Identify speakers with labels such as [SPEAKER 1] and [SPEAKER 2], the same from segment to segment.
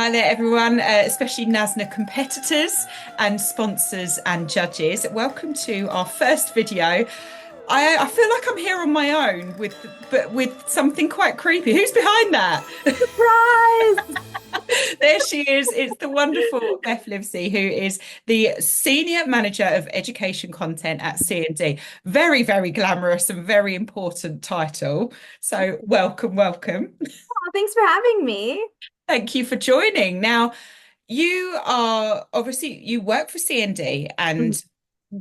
[SPEAKER 1] Hi there, everyone, especially NASNA competitors and sponsors and judges. Welcome to our first video. I feel like I'm here on my own but with something quite creepy. Who's behind that?
[SPEAKER 2] Surprise!
[SPEAKER 1] There she is. It's the wonderful Beth Livesay, who is the Senior Manager of Education Content at C&D. Very, very glamorous and very important title. So welcome, welcome.
[SPEAKER 2] Oh, thanks for having me.
[SPEAKER 1] Thank you for joining. Now, you are obviously you work for CND
[SPEAKER 2] Mhm.
[SPEAKER 1] and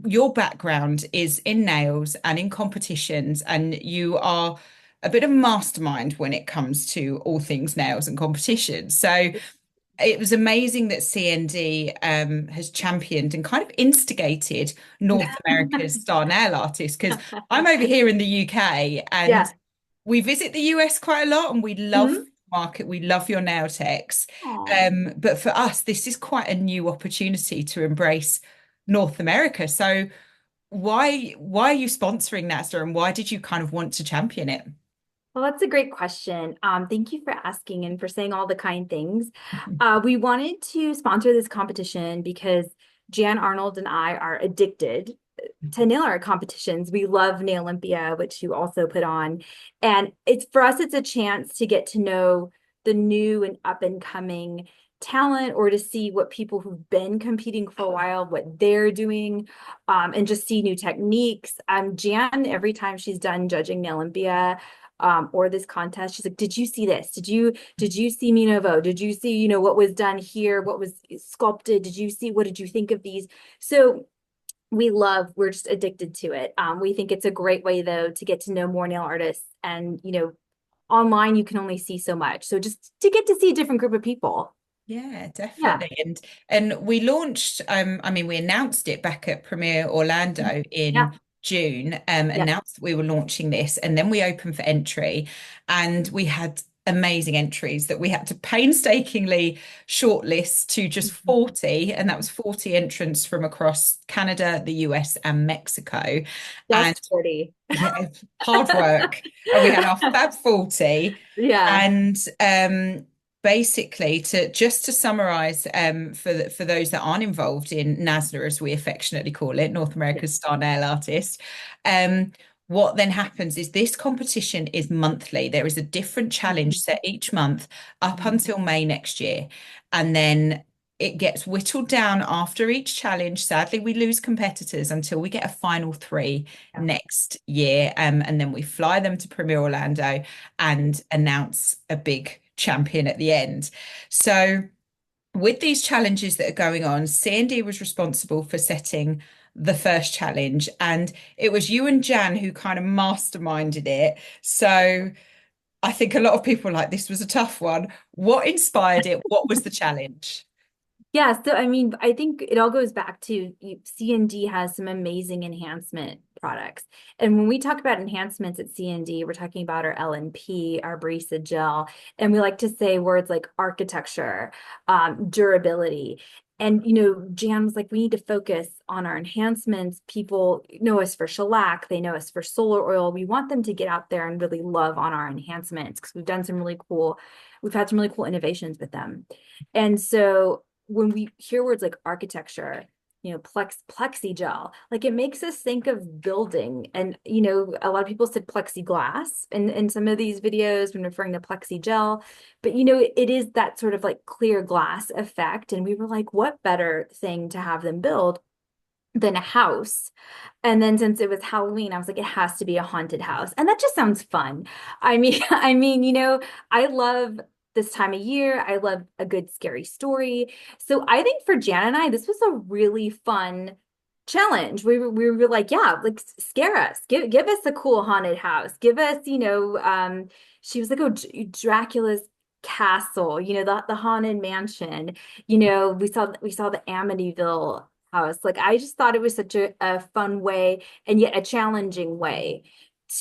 [SPEAKER 1] your background is in nails and in competitions, and you are a bit of a mastermind when it comes to all things nails and competitions. So it was amazing that CND has championed and kind of instigated North America's star nail artists, because I'm over here in the UK and
[SPEAKER 2] Yeah.
[SPEAKER 1] we visit the US quite a lot and we love
[SPEAKER 2] Mhm.
[SPEAKER 1] the market. We love your nail techs.
[SPEAKER 2] Aw.
[SPEAKER 1] But for us, this is quite a new opportunity to embrace North America. So why are you sponsoring NASDA and why did you kind of want to champion it?
[SPEAKER 2] Well, that's a great question. Thank you for asking and for saying all the kind things. We wanted to sponsor this competition because Jan Arnold and I are addicted to nail art competitions. We love Nail Olympia, which you also put on. And it's for us, it's a chance to get to know the new and up and coming talent or to see what people who've been competing for a while, what they're doing, and just see new techniques. Jan, every time she's done judging Nail Olympia, or this contest, she's like, did you see this? Did you see Minovo? Did you see, what was done here? What was sculpted? What did you think of these? So we're just addicted to it. We think it's a great way though to get to know more nail artists, and online you can only see so much. So just to get to see a different group of people.
[SPEAKER 1] Yeah,
[SPEAKER 2] Yeah.
[SPEAKER 1] definitely. And we launched, I mean, we announced it back at Premiere Orlando
[SPEAKER 2] Yeah.
[SPEAKER 1] in June,
[SPEAKER 2] Yeah.
[SPEAKER 1] announced that we were launching this, and then we opened for entry, and we had amazing entries that we had to painstakingly shortlist to just 40, and that was 40 entrants from across Canada, the US, and Mexico. And
[SPEAKER 2] Just 40.
[SPEAKER 1] yeah, hard work. And we had our Fab 40.
[SPEAKER 2] Yeah.
[SPEAKER 1] And basically, to summarize, for those that aren't involved in NASNA, as we affectionately call it, North
[SPEAKER 2] Yeah.
[SPEAKER 1] America's Star Nail Artist, what then happens is this competition is monthly. There is a different challenge set each month up until May next year. And then it gets whittled down after each challenge. Sadly, we lose competitors until we get a final three
[SPEAKER 2] Yeah.
[SPEAKER 1] next year. And then we fly them to Premier Orlando and announce a big champion at the end. So, with these challenges that are going on, Sandy was responsible for setting the first challenge, and it was you and Jan who kind of masterminded it. So, I think a lot of people like this was a tough one. What inspired it? What was the challenge?
[SPEAKER 2] Yeah, so I mean, I think it all goes back to C&D has some amazing enhancement products. And when we talk about enhancements at C&D, we're talking about our LNP, our Barista gel, and we like to say words like architecture, durability. And Jan was like, we need to focus on our enhancements. People know us for shellac, they know us for solar oil. We want them to get out there and really love on our enhancements because we've had some really cool innovations with them. And so when we hear words like architecture, plexi gel, like it makes us think of building. And, a lot of people said plexiglass in some of these videos when referring to plexi gel, but, it is that sort of like clear glass effect. And we were like, what better thing to have them build than a house? And then since it was Halloween, I was like, it has to be a haunted house. And that just sounds fun. I love this time of year. I love a good scary story. So I think for Jan and I, this was a really fun challenge. We were like, yeah, like scare us. Give us a cool haunted house. Give us, she was like, oh, Dracula's castle, the haunted mansion. We saw the Amityville house. Like I just thought it was such a fun way and yet a challenging way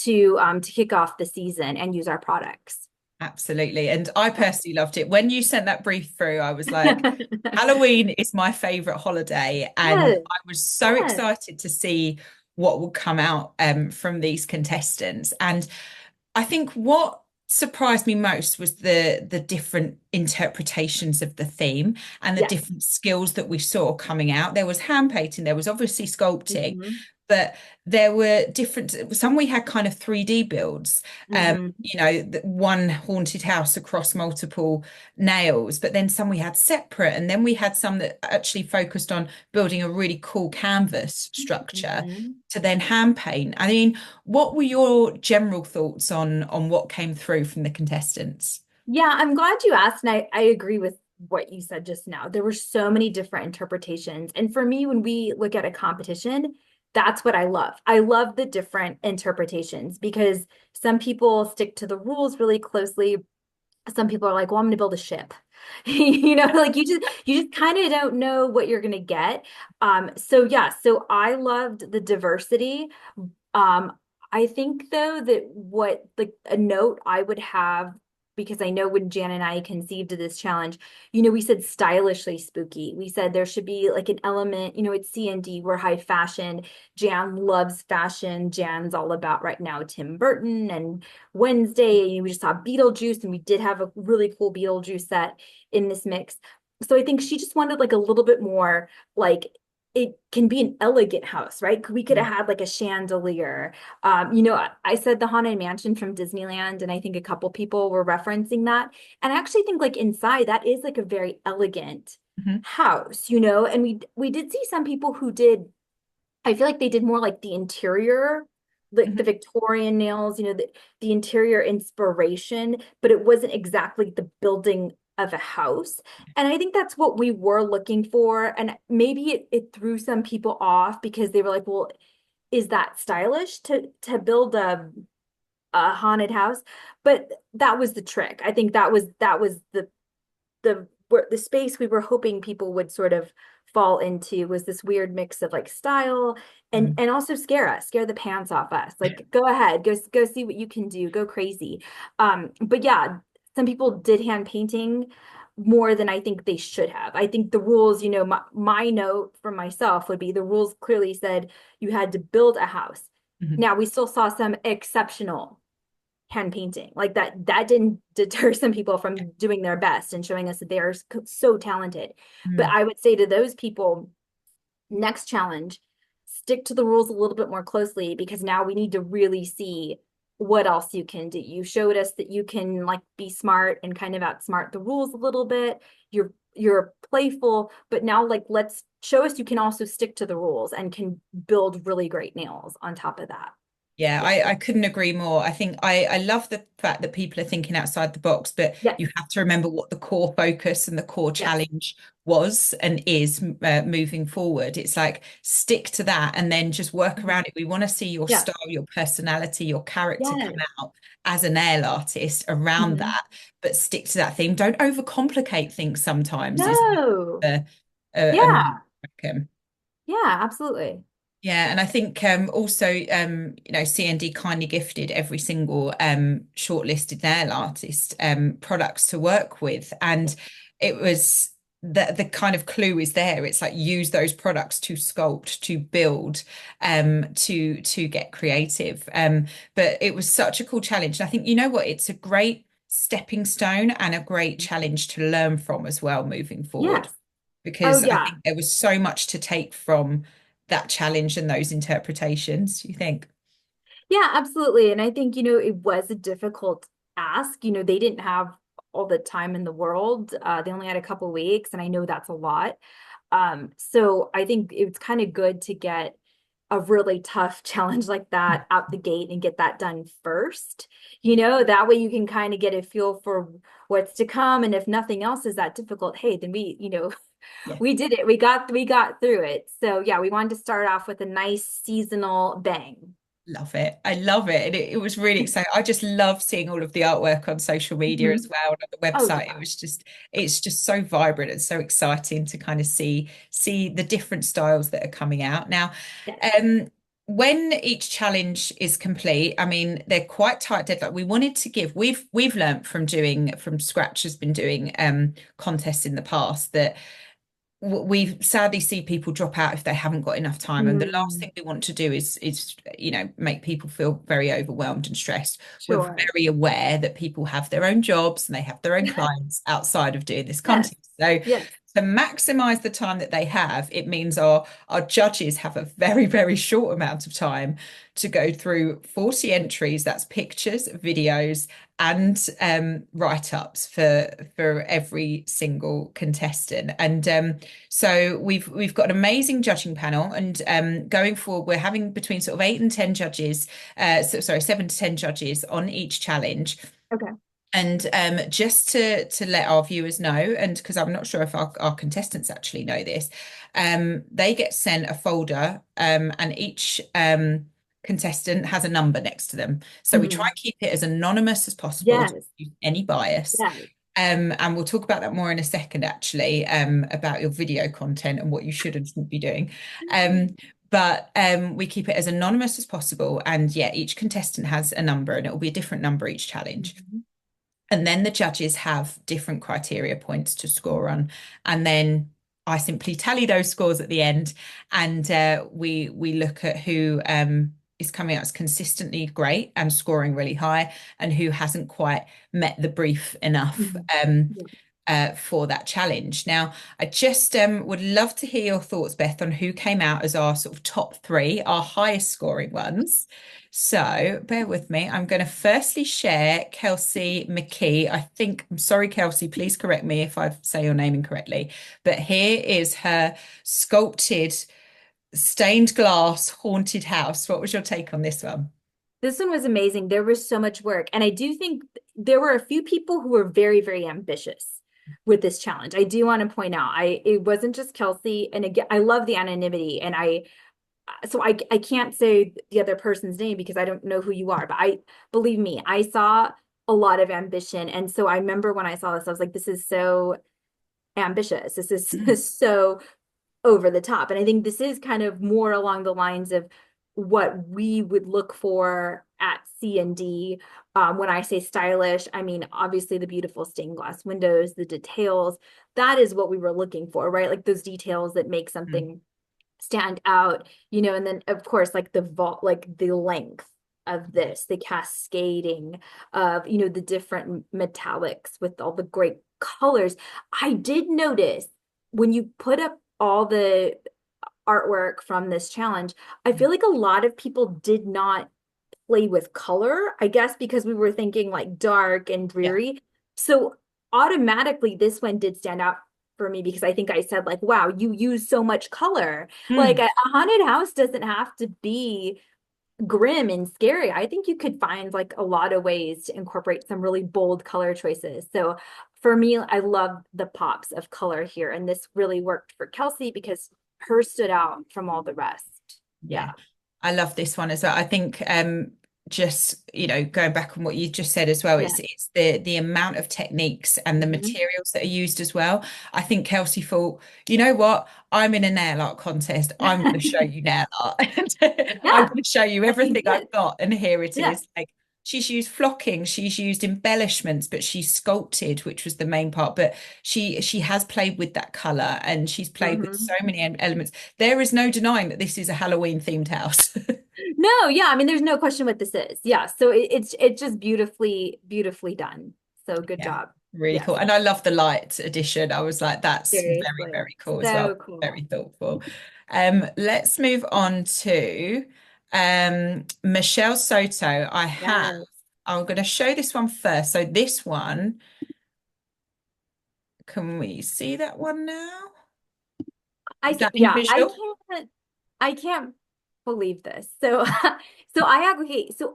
[SPEAKER 2] to kick off the season and use our products.
[SPEAKER 1] Absolutely. And I personally loved it. When you sent that brief through, I was like, Halloween is my favorite holiday. And
[SPEAKER 2] Yes,
[SPEAKER 1] I was so
[SPEAKER 2] yes.
[SPEAKER 1] excited to see what would come out from these contestants. And I think what surprised me most was the different interpretations of the theme and the
[SPEAKER 2] Yes.
[SPEAKER 1] different skills that we saw coming out. There was hand painting, there was obviously sculpting,
[SPEAKER 2] Hmm.
[SPEAKER 1] but there were different, some we had kind of 3D builds,
[SPEAKER 2] Hmm.
[SPEAKER 1] one haunted house across multiple nails, but then some we had separate, and then we had some that actually focused on building a really cool canvas structure
[SPEAKER 2] Hmm.
[SPEAKER 1] to then hand paint. I mean, what were your general thoughts on what came through from the contestants?
[SPEAKER 2] Yeah, I'm glad you asked, and I agree with what you said just now. There were so many different interpretations. And for me, when we look at a competition, that's what I love. I love the different interpretations because some people stick to the rules really closely. Some people are like, well, I'm going to build a ship. Like you just kind of don't know what you're going to get. So yeah, so I loved the diversity. Um, I think though that what like a note I would have, because I know when Jan and I conceived of this challenge, we said stylishly spooky. We said there should be like an element, it's C&D, we're high fashion. Jan loves fashion. Jan's all about right now Tim Burton and Wednesday. We just saw Beetlejuice, and we did have a really cool Beetlejuice set in this mix. So I think she just wanted like a little bit more like it can be an elegant house, right? We could have had like a chandelier. I said the Haunted Mansion from Disneyland, and I think a couple people were referencing that. And I actually think like inside that is like a very elegant
[SPEAKER 1] Mhm.
[SPEAKER 2] house, and we did see some people who did, I feel like they did more like the interior, like the
[SPEAKER 1] Mhm.
[SPEAKER 2] Victorian nails, the interior inspiration, but it wasn't exactly the building of a house. And I think that's what we were looking for. And maybe it threw some people off because they were like, well, is that stylish to build a haunted house? But that was the trick. I think that was the space we were hoping people would sort of fall into, was this weird mix of like style
[SPEAKER 1] Mhm.
[SPEAKER 2] and also scare the pants off us. Like, go ahead, go see what you can do, go crazy. But yeah, some people did hand painting more than I think they should have. I think the rules, my note for myself would be the rules clearly said you had to build a house.
[SPEAKER 1] Mhm.
[SPEAKER 2] Now we still saw some exceptional hand painting, like that didn't deter some people from doing their best and showing us that they are so talented. But
[SPEAKER 1] Mhm.
[SPEAKER 2] I would say to those people, next challenge, stick to the rules a little bit more closely, because now we need to really see what else you can do. You showed us that you can like be smart and kind of outsmart the rules a little bit. You're playful, but now like let's show us you can also stick to the rules and can build really great nails on top of that.
[SPEAKER 1] Yeah,
[SPEAKER 2] Yeah.
[SPEAKER 1] I couldn't agree more. I think I love the fact that people are thinking outside the box, but
[SPEAKER 2] Yes.
[SPEAKER 1] you have to remember what the core focus and the core
[SPEAKER 2] Yes.
[SPEAKER 1] challenge was and is moving forward. It's like stick to that and then just work
[SPEAKER 2] Mhm.
[SPEAKER 1] around it. We want to see your
[SPEAKER 2] Yeah.
[SPEAKER 1] style, your personality, your character come
[SPEAKER 2] Yes.
[SPEAKER 1] out as a nail artist around
[SPEAKER 2] Mhm.
[SPEAKER 1] that, but stick to that theme. Don't overcomplicate things sometimes is
[SPEAKER 2] No.
[SPEAKER 1] a
[SPEAKER 2] Yeah.
[SPEAKER 1] main.
[SPEAKER 2] Yeah, absolutely.
[SPEAKER 1] Yeah, and I think also CND kindly gifted every single shortlisted nail artist products to work with, and it was the kind of clue is there. It's like use those products to sculpt, to build, to get creative. But it was such a cool challenge, and I think you know what, it's a great stepping stone and a great challenge to learn from as well moving forward
[SPEAKER 2] Yes. Oh
[SPEAKER 1] because I
[SPEAKER 2] yeah.
[SPEAKER 1] think there was so much to take from that challenge and those interpretations, do you think?
[SPEAKER 2] Yeah, absolutely. And I think, it was a difficult ask. They didn't have all the time in the world. They only had a couple weeks, and I know that's a lot. So I think it's kind of good to get a really tough challenge like that out the gate and get that done first. That way you can kind of get a feel for what's to come. And if nothing else is that difficult, hey, then
[SPEAKER 1] Yeah.
[SPEAKER 2] we did it. We got through it. So yeah, we wanted to start off with a nice seasonal bang.
[SPEAKER 1] Love it. I love it. And it was really exciting. I just love seeing all of the artwork on social media as
[SPEAKER 2] Mhm.
[SPEAKER 1] well and on the
[SPEAKER 2] Oh
[SPEAKER 1] website.
[SPEAKER 2] yeah.
[SPEAKER 1] It's just so vibrant and so exciting to kind of see the different styles that are coming out. Now,
[SPEAKER 2] Yes.
[SPEAKER 1] um, when each challenge is complete, I mean, they're quite tight deadline. We wanted to give, we've learned from doing from scratch, has been doing contests in the past that we sadly see people drop out if they haven't got enough time. And the last
[SPEAKER 2] Mm,
[SPEAKER 1] thing we want to do is make people feel very overwhelmed and stressed. We're
[SPEAKER 2] sure.
[SPEAKER 1] very aware that people have their own jobs and they have their own clients outside of doing this
[SPEAKER 2] Yes.
[SPEAKER 1] content. So
[SPEAKER 2] Yes.
[SPEAKER 1] to maximize the time that they have, it means our judges have a very, very short amount of time to go through 40 entries. That's pictures, videos, and write-ups for every single contestant. And so we've got an amazing judging panel, and going forward, we're having between sort of 8 and 10 judges, sorry, 7 to 10 judges on each challenge.
[SPEAKER 2] Okay.
[SPEAKER 1] And just to let our viewers know, and because I'm not sure if our contestants actually know this, they get sent a folder, and each contestant has a number next to them. So we try
[SPEAKER 2] Mhm.
[SPEAKER 1] and keep it as anonymous as possible to
[SPEAKER 2] Yes.
[SPEAKER 1] reduce any bias.
[SPEAKER 2] Yes.
[SPEAKER 1] And we'll talk about that more in a second, actually, about your video content and what you should and shouldn't be doing. Um, but we keep it as anonymous as possible. And yeah, each contestant has a number, and it will be a different number each challenge.
[SPEAKER 2] Mhm.
[SPEAKER 1] And then the judges have different criteria points to score on. And then I simply tally those scores at the end, and we look at who is coming out as consistently great and scoring really high, and who hasn't quite met the brief enough
[SPEAKER 2] Mhm. Yeah.
[SPEAKER 1] for that challenge. Now, I just would love to hear your thoughts, Beth, on who came out as our sort of top three, our highest scoring ones. So bear with me. I'm going to firstly share Kelsey McKee. I'm sorry, Kelsey, please correct me if I say your name incorrectly. But here is her sculpted stained glass haunted house. What was your take on this one?
[SPEAKER 2] This one was amazing. There was so much work. And I do think there were a few people who were very, very ambitious with this challenge. I do want to point out, it wasn't just Kelsey. And again, I love the anonymity. And I can't say the other person's name because I don't know who you are, but believe me, I saw a lot of ambition. And so I remember when I saw this, I was like, this is so ambitious. This
[SPEAKER 1] Mm,
[SPEAKER 2] is so over the top. And I think this is kind of more along the lines of what we would look for at C&D. When I say stylish, I mean, obviously the beautiful stained glass windows, the details, that is what we were looking for, right? Like those details that make
[SPEAKER 1] mm,
[SPEAKER 2] something stand out, and then of course, like the vault, like the length of this, the cascading of, the different metallics with all the great colors. I did notice when you put up all the artwork from this challenge, I feel like a lot of people did not play with color, I guess because we were thinking like dark and
[SPEAKER 1] yeah.
[SPEAKER 2] dreary. So automatically this one did stand out for me because I think I said like, wow, you use so much color. Like
[SPEAKER 1] Mm.
[SPEAKER 2] a haunted house doesn't have to be grim and scary. I think you could find like a lot of ways to incorporate some really bold color choices. So for me, I love the pops of color here. And this really worked for Kelsey because hers stood out from all the rest.
[SPEAKER 1] Yeah,
[SPEAKER 2] Yeah.
[SPEAKER 1] I love this one as well. I think just going back on what you just said as well,
[SPEAKER 2] Yeah.
[SPEAKER 1] it's the amount of techniques and the
[SPEAKER 2] Mhm.
[SPEAKER 1] materials that are used as well. I think Kelsey thought, you know what? I'm in a nail art contest. I'm going to show you nail art. I'm
[SPEAKER 2] Yeah.
[SPEAKER 1] going to show you
[SPEAKER 2] And she
[SPEAKER 1] everything
[SPEAKER 2] did.
[SPEAKER 1] I've got, and here it
[SPEAKER 2] Yeah.
[SPEAKER 1] is. Like she's used flocking, she's used embellishments, but she's sculpted, which was the main part. But she has played with that color, and she's played with so
[SPEAKER 2] Mhm.
[SPEAKER 1] many elements. There is no denying that this is a Halloween themed house.
[SPEAKER 2] No, yeah, I mean, there's no question what this is. Yeah, so it's just beautifully, beautifully done. So good
[SPEAKER 1] Yeah,
[SPEAKER 2] job.
[SPEAKER 1] really
[SPEAKER 2] Yes,
[SPEAKER 1] cool. And I love the light addition. I was like, that's very,
[SPEAKER 2] seriously.
[SPEAKER 1] very cool as well.
[SPEAKER 2] So cool.
[SPEAKER 1] Very thoughtful. Let's move on to Michelle Soto.
[SPEAKER 2] Yes.
[SPEAKER 1] I'm going to show this one first. So this one, can we see that one now? Is that in
[SPEAKER 2] Yeah,
[SPEAKER 1] visual?
[SPEAKER 2] I can't believe this. So so I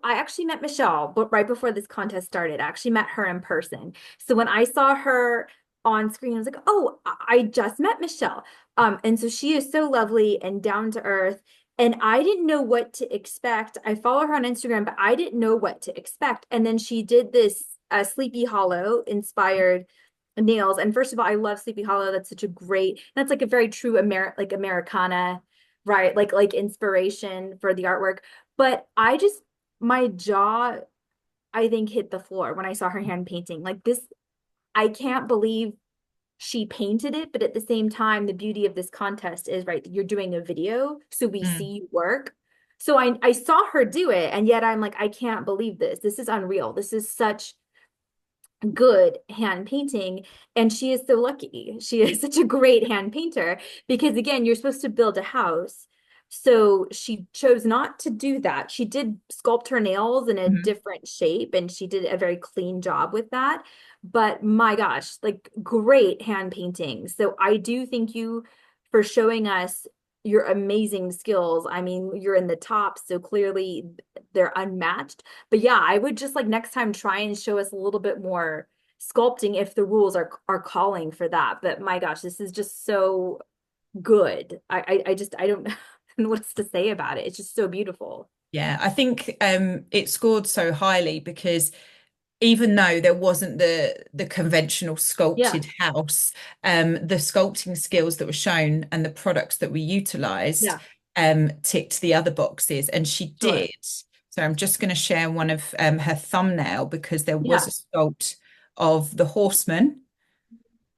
[SPEAKER 2] actually met Michelle, but right before this contest started, I actually met her in person. So when I saw her on screen, I was like, oh, I just met Michelle. And so she is so lovely and down to earth. And I didn't know what to expect. I follow her on Instagram, but I didn't know what to expect. And then she did this Sleepy Hollow inspired nails. And first of all, I love Sleepy Hollow. That's such a great, that's like a very true like Americana, right? Like inspiration for the artwork. But my jaw, I think, hit the floor when I saw her hand painting. Like this, I can't believe she painted it, but at the same time, the beauty of this contest is, right, you're doing a video, so we see
[SPEAKER 1] Mm.
[SPEAKER 2] you work. So I saw her do it, and yet I'm like, I can't believe this. This is unreal. This is such good hand painting, and she is so lucky. She is such a great hand painter because again, you're supposed to build a house. So she chose not to do that. She did sculpt her nails in a
[SPEAKER 1] Mhm.
[SPEAKER 2] different shape and she did a very clean job with that. But my gosh, like great hand painting. So I do thank you for showing us your amazing skills. I mean, you're in the top, so clearly they're unmatched. But yeah, I would just like next time try and show us a little bit more sculpting if the rules are calling for that. But my gosh, this is just so good. I just I don't know what else to say about it. It's just so beautiful.
[SPEAKER 1] Yeah, I think it scored so highly because even though there wasn't the conventional
[SPEAKER 2] Yeah,
[SPEAKER 1] sculpted house, the sculpting skills that were shown and the products that we utilized
[SPEAKER 2] yeah,
[SPEAKER 1] ticked the other boxes, and she
[SPEAKER 2] sure.
[SPEAKER 1] did. So I'm just going to share one of her thumbnail because there was
[SPEAKER 2] Yeah.
[SPEAKER 1] a sculpt of the horseman.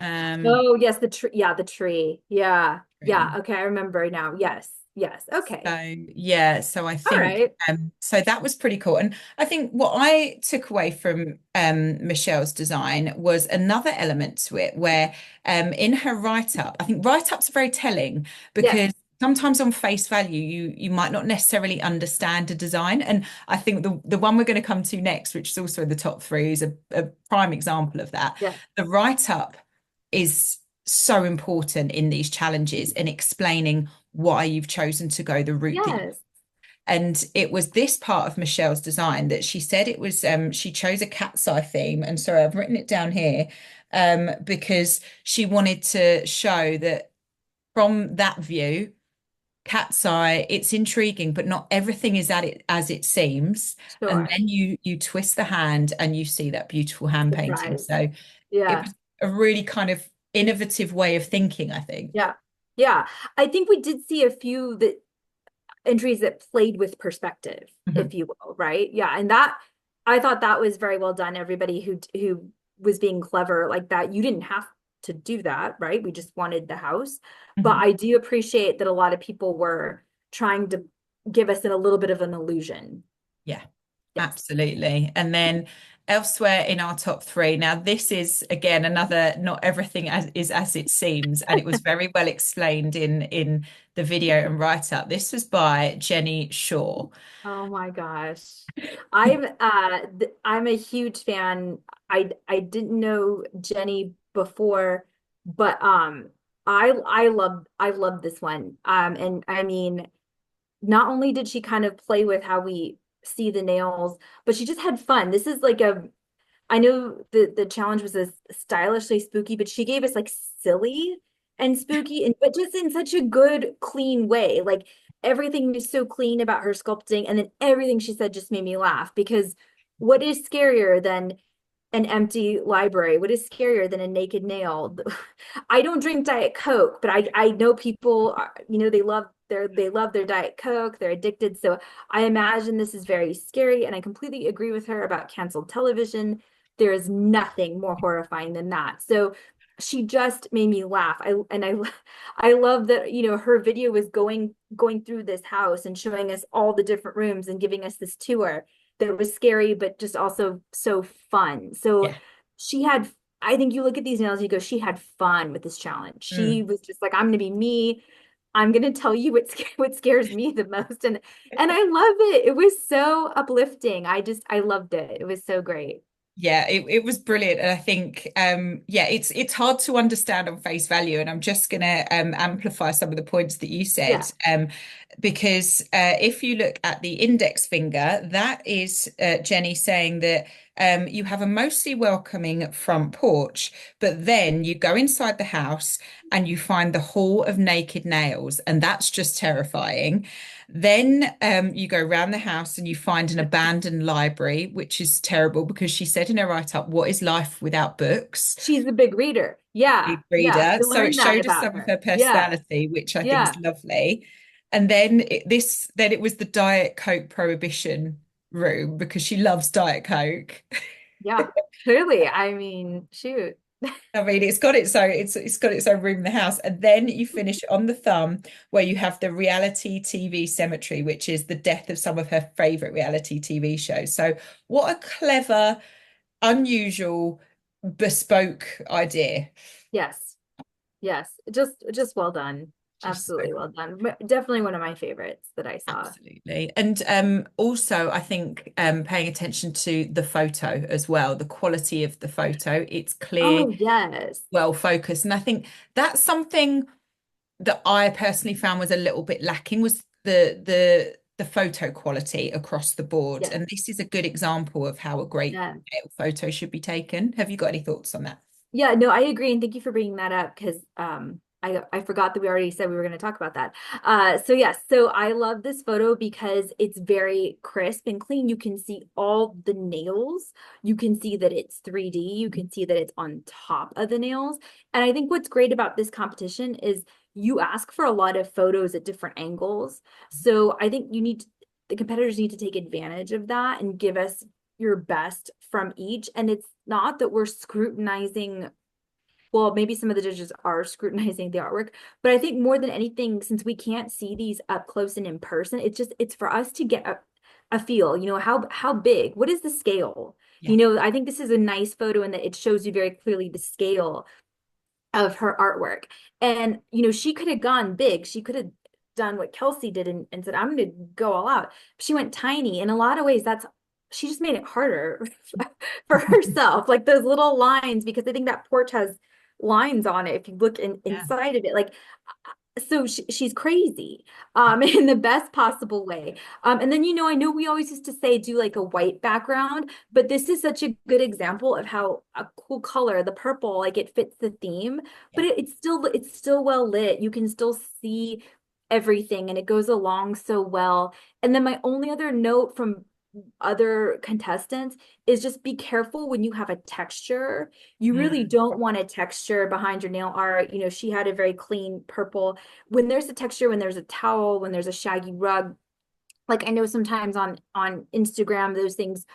[SPEAKER 1] Um,
[SPEAKER 2] Oh, yes, the tree. Yeah, the tree. Yeah. Yeah.
[SPEAKER 1] tree.
[SPEAKER 2] Okay, I remember now. Yes. Yes. Okay.
[SPEAKER 1] So yeah, so I
[SPEAKER 2] All
[SPEAKER 1] think
[SPEAKER 2] right.
[SPEAKER 1] so that was pretty cool. And I think what I took away from Michelle's design was another element to it where in her write-up, I think write-ups are very telling
[SPEAKER 2] Yes.
[SPEAKER 1] because sometimes on face value you might not necessarily understand a design. And I think the one we're going to come to next, which is also in the top three, is a prime example of that.
[SPEAKER 2] Yes.
[SPEAKER 1] The write-up is so important in these challenges and explaining why you've chosen to go the route that you.
[SPEAKER 2] Yes.
[SPEAKER 1] And it was this part of Michelle's design that she said it was she chose a cat's eye theme. And sorry, I've written it down here because she wanted to show that from that view, cat's eye, it's intriguing, but not everything is at it as it seems. And
[SPEAKER 2] Sure.
[SPEAKER 1] then you twist the hand and you see that beautiful hand painting.
[SPEAKER 2] Surprise.
[SPEAKER 1] So it
[SPEAKER 2] Yeah.
[SPEAKER 1] was a really kind of innovative way of thinking, I think.
[SPEAKER 2] Yeah. Yeah. I think we did see a few that entries that played with perspective, if
[SPEAKER 1] Mhm.
[SPEAKER 2] you will, right? Yeah, and that I thought that was very well done. Everybody who was being clever like that, you didn't have to do that, right? We just wanted the house. But
[SPEAKER 1] Mhm.
[SPEAKER 2] I do appreciate that a lot of people were trying to give us a little bit of an illusion.
[SPEAKER 1] Yeah,
[SPEAKER 2] Yes.
[SPEAKER 1] absolutely. And then elsewhere in our top three, now this is again another not everything is as it seems, and it was very well explained in the video and write-up. This was by Jenny Shaw.
[SPEAKER 2] Oh my gosh. I'm a huge fan. I didn't know Jenny before, but I love this one. And I mean, not only did she kind of play with how we see the nails, but she just had fun. This is like a I know the challenge was a stylishly spooky, but she gave us like silly and spooky, and but just in such a good, clean way. Like everything was so clean about her sculpting, and then everything she said just made me laugh because what is scarier than an empty library? What is scarier than a naked nail? I don't drink Diet Coke, but I know people are, they love their Diet Coke, they're addicted. So I imagine this is very scary, and I completely agree with her about canceled television. There is nothing more horrifying than that. So she just made me laugh. I love that, her video was going through this house and showing us all the different rooms and giving us this tour that was scary, but just also so fun. So
[SPEAKER 1] Yeah.
[SPEAKER 2] she had, I think you look at these nails, you go, she had fun with this challenge. She
[SPEAKER 1] Mm.
[SPEAKER 2] was just like, I'm gonna be me. I'm gonna tell you what scares me the most. And I love it. It was so uplifting. I loved it. It was so great.
[SPEAKER 1] Yeah, it was brilliant. And I think yeah, it's hard to understand on face value. And I'm just gonna amplify some of the points that you said.
[SPEAKER 2] Yeah.
[SPEAKER 1] Because if you look at the index finger, that is Jenny saying that you have a mostly welcoming front porch, but then you go inside the house and you find the hall of naked nails, and that's just terrifying. Then you go around the house and you find an abandoned library, which is terrible because she said in her write-up, "What is life without books?"
[SPEAKER 2] She's a big reader. Yeah.
[SPEAKER 1] Big
[SPEAKER 2] Yeah.
[SPEAKER 1] reader.
[SPEAKER 2] I
[SPEAKER 1] So it
[SPEAKER 2] learned that
[SPEAKER 1] showed us
[SPEAKER 2] about
[SPEAKER 1] some of her
[SPEAKER 2] her. Yeah.
[SPEAKER 1] personality, which I think is
[SPEAKER 2] Yeah.
[SPEAKER 1] lovely. And then then it was the Diet Coke prohibition room because she loves Diet Coke.
[SPEAKER 2] Yeah. Clearly. I mean, shoot.
[SPEAKER 1] I mean, it's got its own room in the house, and then you finish on the thumb where you have the reality TV cemetery, which is the death of some of her favorite reality TV shows. So, what a clever, unusual, bespoke idea.
[SPEAKER 2] Yes. Yes. Just well done.
[SPEAKER 1] Just so
[SPEAKER 2] Absolutely well done. Definitely one of my favorites that I saw.
[SPEAKER 1] absolutely. And also, I think paying attention to the photo as well, the quality of the photo. It's clear,
[SPEAKER 2] Oh, yes.
[SPEAKER 1] well focused. And I think that's something that I personally found was a little bit lacking was the photo quality across the board.
[SPEAKER 2] Yes.
[SPEAKER 1] And this is a good example of how a great
[SPEAKER 2] Yeah.
[SPEAKER 1] photo should be taken. Have you got any thoughts on that?
[SPEAKER 2] Yeah, no, I agree, and thank you for bringing that up because I forgot that we already said we were going to talk about that. So yes, so I love this photo because it's very crisp and clean. You can see all the nails. You can see that it's 3D. You can see that it's on top of the nails. And I think what's great about this competition is you ask for a lot of photos at different angles. So I think the competitors need to take advantage of that and give us your best from each. And it's not that we're scrutinizing, well, maybe some of the judges are scrutinizing the artwork, but I think more than anything, since we can't see these up close and in person, it's for us to get a feel, how big, what is the scale?
[SPEAKER 1] Yeah.
[SPEAKER 2] I think this is a nice photo and that it shows you very clearly the scale of her artwork. And, she could have gone big. She could have done what Kelsey did and said, I'm going to go all out. She went tiny. In a lot of ways, she just made it harder for herself. Like those little lines, because I think that porch has lines on it. If you look
[SPEAKER 1] Yeah.
[SPEAKER 2] inside of it, like, so she's crazy, in the best possible way. And then, I know we always used to say do like a white background, but this is such a good example of how a cool color, the purple, like it fits the theme, but
[SPEAKER 1] Yeah.
[SPEAKER 2] it's still well lit. You can still see everything and it goes along so well. And then my only other note from other contestants is just be careful when you have a texture. You really
[SPEAKER 1] Mm,
[SPEAKER 2] don't want a texture behind your nail art. She had a very clean purple. When there's a texture, when there's a towel, when there's a shaggy rug, like I know sometimes on Instagram those things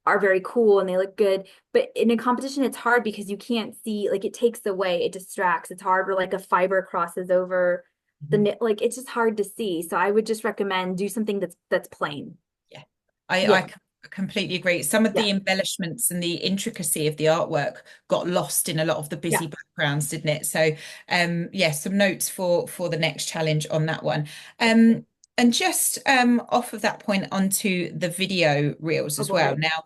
[SPEAKER 2] are very cool and they look good, but in a competition it's hard because you can't see, like it takes away, it distracts. It's hard where like a fiber crosses over
[SPEAKER 1] mhm.
[SPEAKER 2] like it's just hard to see. So I would just recommend do something that's plain.
[SPEAKER 1] Yeah.
[SPEAKER 2] Yeah.
[SPEAKER 1] Completely agree. Some of
[SPEAKER 2] Yeah.
[SPEAKER 1] the embellishments and the intricacy of the artwork got lost in a lot of the
[SPEAKER 2] Yeah.
[SPEAKER 1] busy backgrounds, didn't it? So, yeah, some notes for the next challenge on that one. And just off of that point onto the video reels
[SPEAKER 2] Oh
[SPEAKER 1] as well.
[SPEAKER 2] boy.
[SPEAKER 1] Now,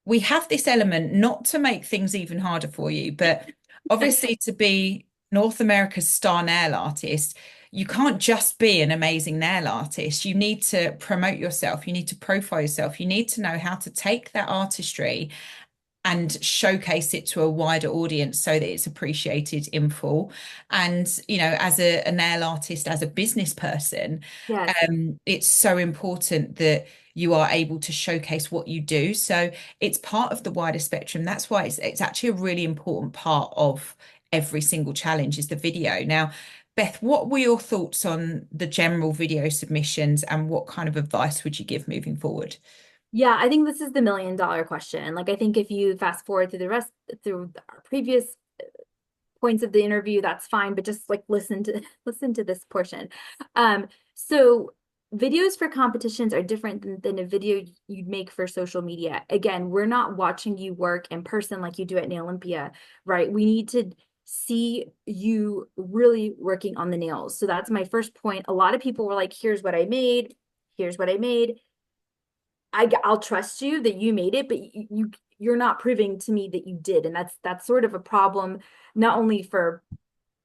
[SPEAKER 1] we have this element not to make things even harder for you, but obviously to be North America's star nail artist, you can't just be an amazing nail artist. You need to promote yourself. You need to profile yourself. You need to know how to take that artistry and showcase it to a wider audience so that it's appreciated in full. And, as a nail artist, as a business person,
[SPEAKER 2] Yes.
[SPEAKER 1] it's so important that you are able to showcase what you do. So it's part of the wider spectrum. That's why it's actually a really important part of every single challenge is the video. Now, Beth, what were your thoughts on the general video submissions and what kind of advice would you give moving forward?
[SPEAKER 2] Yeah, I think this is the $1 million question. Like I think if you fast forward through our previous points of the interview, that's fine, but just like listen to this portion. So videos for competitions are different than a video you'd make for social media. Again, we're not watching you work in person like you do at Nail Olympia, right? We need to see you really working on the nails. So that's my first point. A lot of people were like, here's what I made, here's what I made. I'll trust you that you made it, but you're not proving to me that you did. And that's sort of a problem, not only for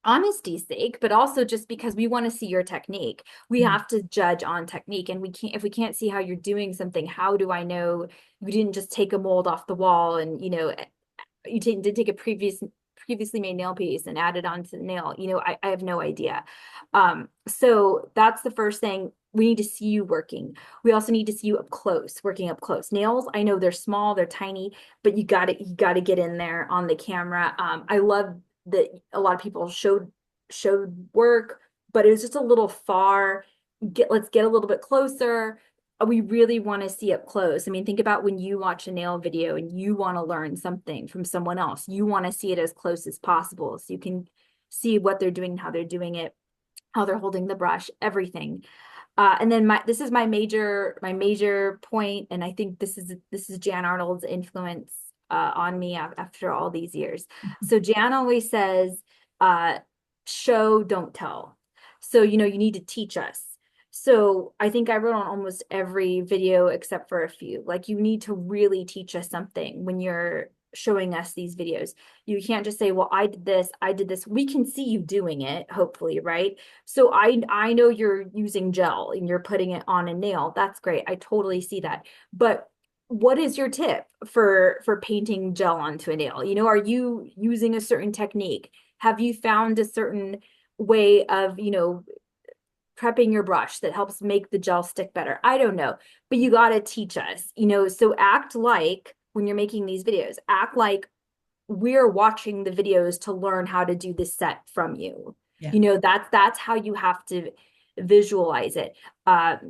[SPEAKER 2] honesty's sake, but also just because we want to see your technique. We
[SPEAKER 1] Mm,
[SPEAKER 2] have to judge on technique. And if we can't see how you're doing something, how do I know you didn't just take a mold off the wall and you did take a previously made nail piece and add it onto the nail? I have no idea. So that's the first thing. We need to see you working. We also need to see you up close, working up close. Nails, I know they're small, they're tiny, but you gotta get in there on the camera. I love that a lot of people showed work, but it was just a little far. Let's get a little bit closer. we really want to see up close. I mean, think about when you watch a nail video and you want to learn something from someone else. You want to see it as close as possible so you can see what they're doing, how they're doing it, how they're holding the brush, everything. And then this is my major point, and I think this is Jan Arnold's influence on me after all these years. So Jan always says, show, don't tell. So, you need to teach us. So I think I wrote on almost every video except for a few. Like, you need to really teach us something when you're showing us these videos. You can't just say, well, I did this, I did this. We can see you doing it, hopefully, right? So I know you're using gel and you're putting it on a nail. That's great. I totally see that. But what is your tip for painting gel onto a nail? Are you using a certain technique? Have you found a certain way of, prepping your brush that helps make the gel stick better? I don't know, but you got to teach us, so act like when you're making these videos, act like we're watching the videos to learn how to do this set from you.
[SPEAKER 1] Yeah.
[SPEAKER 2] That's how you have to visualize it.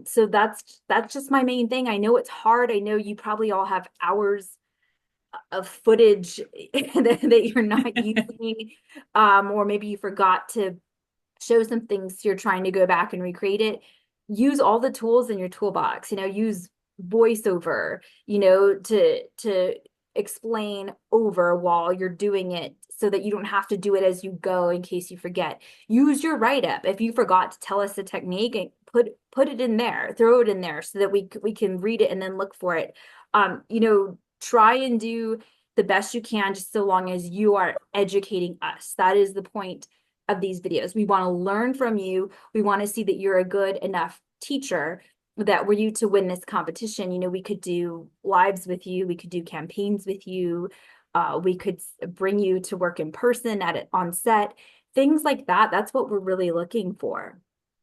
[SPEAKER 2] So that's just my main thing. I know it's hard. I know you probably all have hours of footage that you're not using, or maybe you forgot to show some things you're trying to go back and recreate it. Use all the tools in your toolbox. Use voiceover, to explain over while you're doing it so that you don't have to do it as you go in case you forget. Use your write-up. If you forgot to tell us the technique, and put it in there, throw it in there so that we can read it and then look for it. Try and do the best you can, just so long as you are educating us. That is the point of these videos. We want to learn from you. We want to see that you're a good enough teacher that were you to win this competition. We could do lives with you. We could do campaigns with you. We could bring you to work in person on set, things like that. That's what we're really looking for.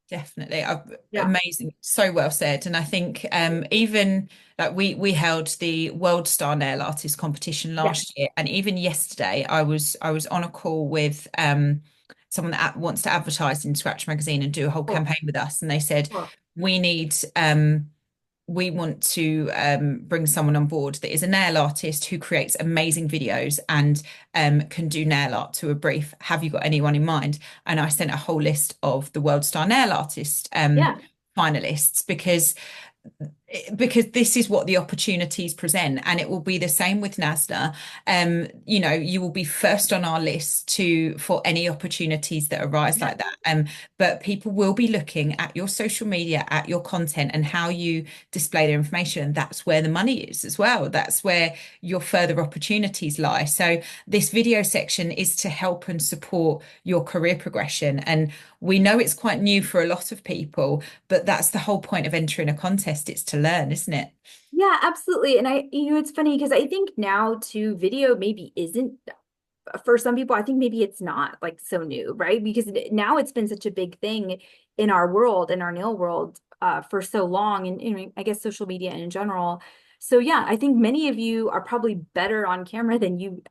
[SPEAKER 1] Definitely.
[SPEAKER 2] Yeah.
[SPEAKER 1] Amazing. So well said. And I think even like we held the World Star Nail Artist competition
[SPEAKER 2] Yeah.
[SPEAKER 1] last year. And even yesterday I was on a call with someone that wants to advertise in Scratch Magazine and do a whole
[SPEAKER 2] Cool.
[SPEAKER 1] campaign with us. And they said,
[SPEAKER 2] Cool.
[SPEAKER 1] we need we want to bring someone on board that is a nail artist who creates amazing videos and can do nail art to a brief. Have you got anyone in mind? And I sent a whole list of the World Star Nail Artist
[SPEAKER 2] Yeah.
[SPEAKER 1] finalists because this is what the opportunities present, and it will be the same with NASNA. You will be first on our list for any opportunities that arise
[SPEAKER 2] Yeah.
[SPEAKER 1] like that. But people will be looking at your social media, at your content, and how you display their information. That's where the money is as well. That's where your further opportunities lie. So this video section is to help and support your career progression. And we know it's quite new for a lot of people, but that's the whole point of entering a contest. It's to learn, isn't it?
[SPEAKER 2] Yeah, absolutely. And it's funny because I think now too, video maybe isn't for some people. I think maybe it's not like so new, right? Because now it's been such a big thing in our world, in our nail world, for so long, and I guess social media in general. So yeah, I think many of you are probably better on camera than you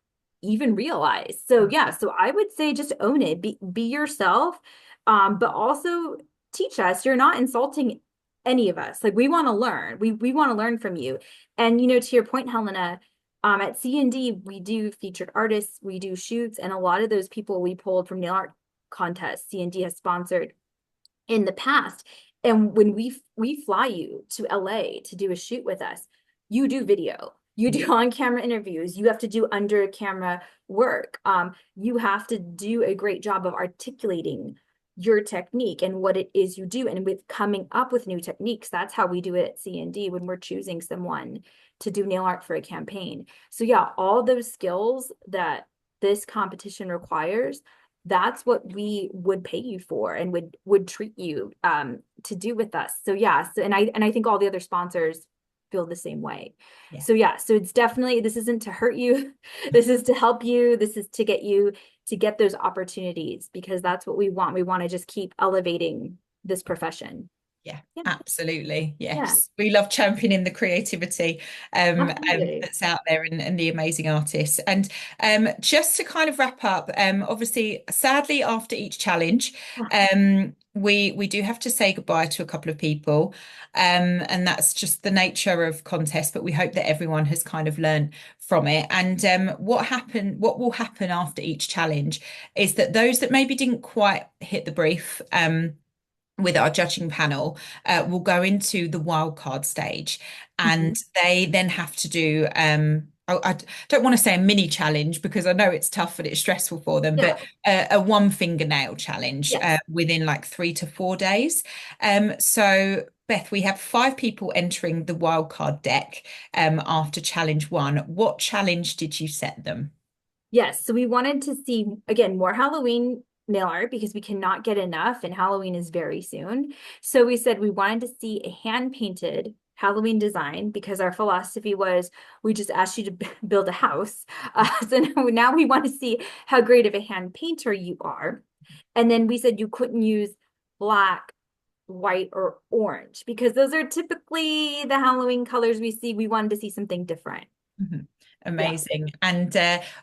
[SPEAKER 2] even realize. So yeah, so I would say just own it, be yourself, but also teach us. You're not insulting any of us. Like, we want to learn. We want to learn from you. And to your point, Helena, at C&D, we do featured artists, we do shoots, and a lot of those people we pulled from nail art contests C&D has sponsored in the past. And when we fly you to LA to do a shoot with us, you do video, you do on-camera interviews, you have to do under-camera work. You have to do a great job of articulating your technique and what it is you do, and with coming up with new techniques. That's how we do it at C&D when we're choosing someone to do nail art for a campaign. So yeah, all those skills that this competition requires, that's what we would pay you for and would treat you to do with us. So yeah, so and I think all the other sponsors feel the same way.
[SPEAKER 1] Yeah.
[SPEAKER 2] So yeah, so it's definitely, this isn't to hurt you. This is to help you. This is to get you to get those opportunities, because that's what we want. We want to just keep elevating this profession.
[SPEAKER 1] Yeah,
[SPEAKER 2] Yeah.
[SPEAKER 1] absolutely.
[SPEAKER 2] Yeah,
[SPEAKER 1] Yes. We love championing the creativity
[SPEAKER 2] absolutely.
[SPEAKER 1] that's out there, and the amazing artists. And just to kind of wrap up, obviously, sadly, after each challenge, we do have to say goodbye to a couple of people, and that's just the nature of contests. But we hope that everyone has kind of learned from it. And what will happen after each challenge is that those that maybe didn't quite hit the brief, with our judging panel, will go into the wildcard stage, and
[SPEAKER 2] Mhm.
[SPEAKER 1] they then have to do I don't want to say a mini challenge because I know it's tough and it's stressful for them, but
[SPEAKER 2] Yeah.
[SPEAKER 1] a one fingernail challenge
[SPEAKER 2] Yes.
[SPEAKER 1] within like 3 to 4 days. So Beth, we have 5 people entering the wildcard deck after challenge one. What challenge did you set them?
[SPEAKER 2] Yes. So we wanted to see, again, more Halloween nail art because we cannot get enough and Halloween is very soon. So we said we wanted to see a hand painted Halloween design because our philosophy was we just asked you to build a house. So now we want to see how great of a hand painter you are. And then we said you couldn't use black, white, or orange because those are typically the Halloween colors we see. We wanted to see something different.
[SPEAKER 1] Mhm.
[SPEAKER 2] Yeah.
[SPEAKER 1] Amazing. And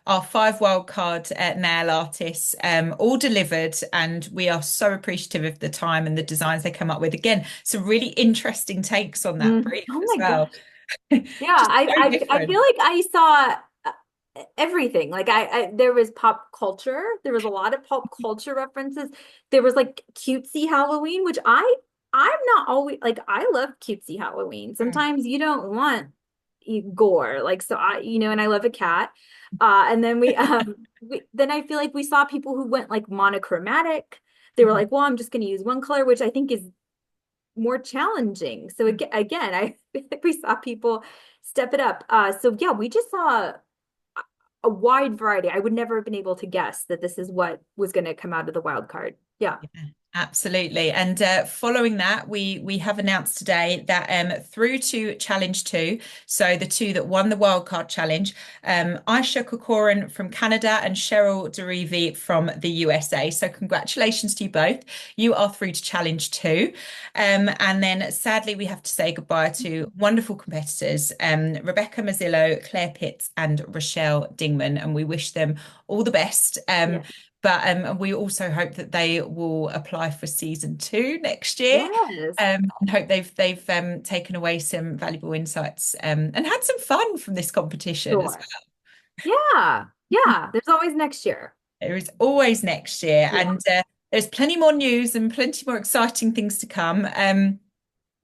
[SPEAKER 1] our 5 wildcard nail artists all delivered, and we are so appreciative of the time and the designs they come up with. Again, some really interesting takes on that brief
[SPEAKER 2] Oh
[SPEAKER 1] as
[SPEAKER 2] my
[SPEAKER 1] well.
[SPEAKER 2] gosh. Yeah,
[SPEAKER 1] Just so
[SPEAKER 2] I feel
[SPEAKER 1] different.
[SPEAKER 2] like I saw everything. Like there was pop culture. There was a lot of pop culture references. There was like cutesy Halloween, which I'm not always like I love cutesy Halloween.
[SPEAKER 1] Mm,
[SPEAKER 2] Sometimes you don't want gore. Like so and I love a cat. And then then I feel like we saw people who went like monochromatic. They were
[SPEAKER 1] mhm,
[SPEAKER 2] like, well, I'm just going to use one color, which I think is more challenging. So
[SPEAKER 1] mm.
[SPEAKER 2] again, I feel like we saw people step it up. So yeah, we just saw a wide variety. I would never have been able to guess that this is what was going to come out of the wild card. Yeah.
[SPEAKER 1] Yeah, absolutely. And following that, we have announced today that through to challenge two, so the two that won the wildcard challenge, Aisha Kokoran from Canada and Cheryl Derivi from the USA. So congratulations to you both. You are through to challenge two. And then sadly, we have to say goodbye to wonderful competitors, Rebecca Mazzillo, Claire Pitts, and Rochelle Dingman, and we wish them all the best.
[SPEAKER 2] Yeah.
[SPEAKER 1] But we also hope that they will apply for season two next year,
[SPEAKER 2] Yes.
[SPEAKER 1] and hope they've taken away some valuable insights, and had some fun from this competition as
[SPEAKER 2] Sure. Yeah.
[SPEAKER 1] well.
[SPEAKER 2] Yeah. There's always next year.
[SPEAKER 1] There is always next year,
[SPEAKER 2] Yeah.
[SPEAKER 1] and there's plenty more news and plenty more exciting things to come.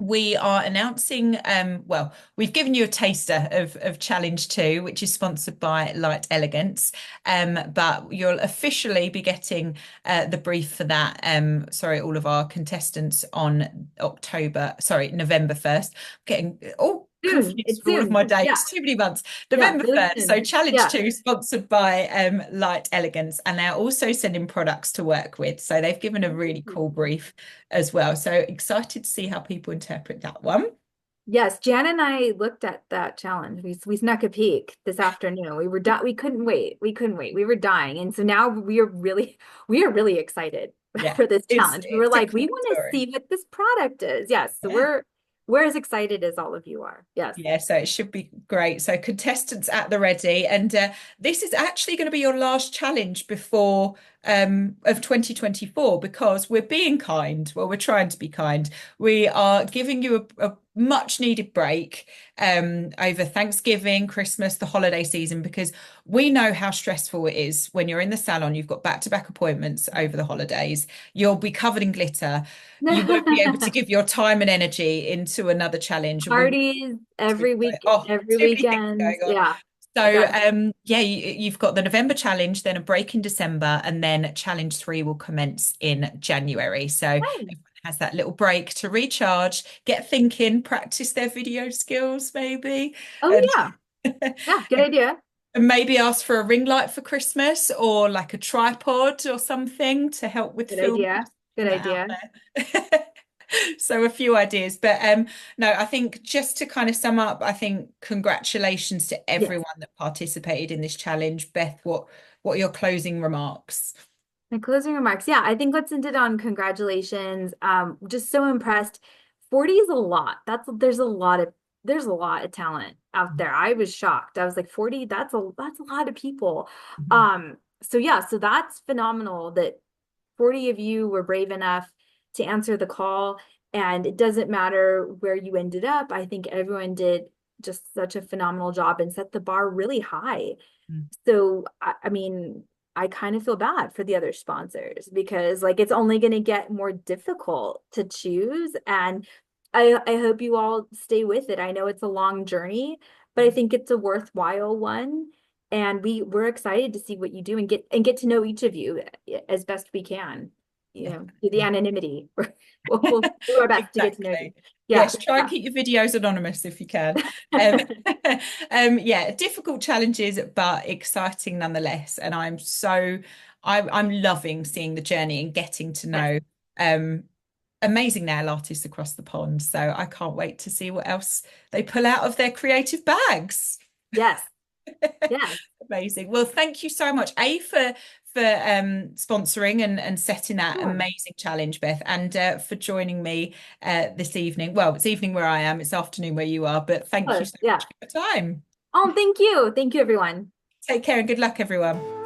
[SPEAKER 1] We are announcing, well, we've given you a taster of Challenge 2, which is sponsored by Light Elegance. But you'll officially be getting the brief for that. Sorry, all of our contestants on November 1st. Getting all
[SPEAKER 2] Soon.
[SPEAKER 1] confused
[SPEAKER 2] It's
[SPEAKER 1] for all of
[SPEAKER 2] soon.
[SPEAKER 1] my
[SPEAKER 2] Yeah.
[SPEAKER 1] dates, too many months.
[SPEAKER 2] Yeah.
[SPEAKER 1] November
[SPEAKER 2] Really
[SPEAKER 1] 1st. So
[SPEAKER 2] soon.
[SPEAKER 1] Challenge
[SPEAKER 2] Yeah.
[SPEAKER 1] 2 sponsored by Light Elegance, and they're also sending products to work with. So they've given a really cool brief as well. So excited to see how people interpret that one.
[SPEAKER 2] Yes, Jan and I looked at that challenge. We snuck a peek this afternoon. We were we couldn't wait. We couldn't wait. We were dying. And so now we are really excited
[SPEAKER 1] Yeah,
[SPEAKER 2] for this
[SPEAKER 1] it's
[SPEAKER 2] challenge. We were
[SPEAKER 1] it's a
[SPEAKER 2] like, we
[SPEAKER 1] cool
[SPEAKER 2] want to
[SPEAKER 1] story.
[SPEAKER 2] see what this product is. Yes, so
[SPEAKER 1] Yeah.
[SPEAKER 2] we're as excited as all of you are. Yes.
[SPEAKER 1] Yeah, so it should be great. So contestants at the ready, and this is actually going to be your last challenge before of 2024 because we're being kind. Well, we're trying to be kind. We are giving you a much needed break over Thanksgiving, Christmas, the holiday season, because we know how stressful it is when you're in the salon. You've got back-to-back appointments over the holidays. You'll be covered in glitter. You won't be able to give your time and energy into another challenge, and we want
[SPEAKER 2] Parties
[SPEAKER 1] to
[SPEAKER 2] every week,
[SPEAKER 1] oh,
[SPEAKER 2] every
[SPEAKER 1] too many things
[SPEAKER 2] weekend.
[SPEAKER 1] going on.
[SPEAKER 2] Yeah.
[SPEAKER 1] So
[SPEAKER 2] Yes.
[SPEAKER 1] yeah, you've got the November challenge, then a break in December, and then challenge three will commence in January. So
[SPEAKER 2] Nice.
[SPEAKER 1] everyone has that little break to recharge, get thinking, practice their video skills maybe,
[SPEAKER 2] Oh
[SPEAKER 1] and
[SPEAKER 2] yeah. Yeah, good idea.
[SPEAKER 1] and maybe ask for a ring light for Christmas or like a tripod or something to help with
[SPEAKER 2] Good
[SPEAKER 1] filming,
[SPEAKER 2] idea. Good
[SPEAKER 1] putting that out
[SPEAKER 2] idea.
[SPEAKER 1] there. So a few ideas, but no, I think just to kind of sum up, I think congratulations to
[SPEAKER 2] Yes.
[SPEAKER 1] everyone that participated in this challenge. Beth, what are your closing remarks?
[SPEAKER 2] My closing remarks. Yeah, I think let's end it on congratulations. Just so impressed. 40 is a lot. There's a lot of talent out there. I was shocked. I was like 40, that's a lot of people.
[SPEAKER 1] Mhm.
[SPEAKER 2] So yeah, so that's phenomenal that 40 of you were brave enough to answer the call. And it doesn't matter where you ended up. I think everyone did just such a phenomenal job and set the bar really high.
[SPEAKER 1] Mm.
[SPEAKER 2] So, I mean, I kind of feel bad for the other sponsors because like it's only going to get more difficult to choose. And I hope you all stay with it. I know it's a long journey, but I think it's a worthwhile one. And we're excited to see what you do and get to know each of you as best we can. You know, through the
[SPEAKER 1] Definitely.
[SPEAKER 2] anonymity. We'll do our best to get to know you.
[SPEAKER 1] Exactly.
[SPEAKER 2] Yeah,
[SPEAKER 1] Yes, try and
[SPEAKER 2] yeah.
[SPEAKER 1] keep your videos anonymous if you can. Um, yeah, difficult challenges, but exciting nonetheless. And I'm loving seeing the journey and getting to
[SPEAKER 2] Yes,
[SPEAKER 1] know um, amazing nail artists across the pond. So I can't wait to see what else they pull out of their creative bags.
[SPEAKER 2] yes, yes.
[SPEAKER 1] Amazing. Well, thank you so much, for sponsoring and setting that
[SPEAKER 2] Sure.
[SPEAKER 1] amazing challenge, Beth, and for joining me this evening. Well, it's evening where I am, it's afternoon where you are, but thank you
[SPEAKER 2] Sure.
[SPEAKER 1] so
[SPEAKER 2] Yeah.
[SPEAKER 1] much for your time.
[SPEAKER 2] Oh, thank you. Thank you, everyone.
[SPEAKER 1] Take care and good luck, everyone.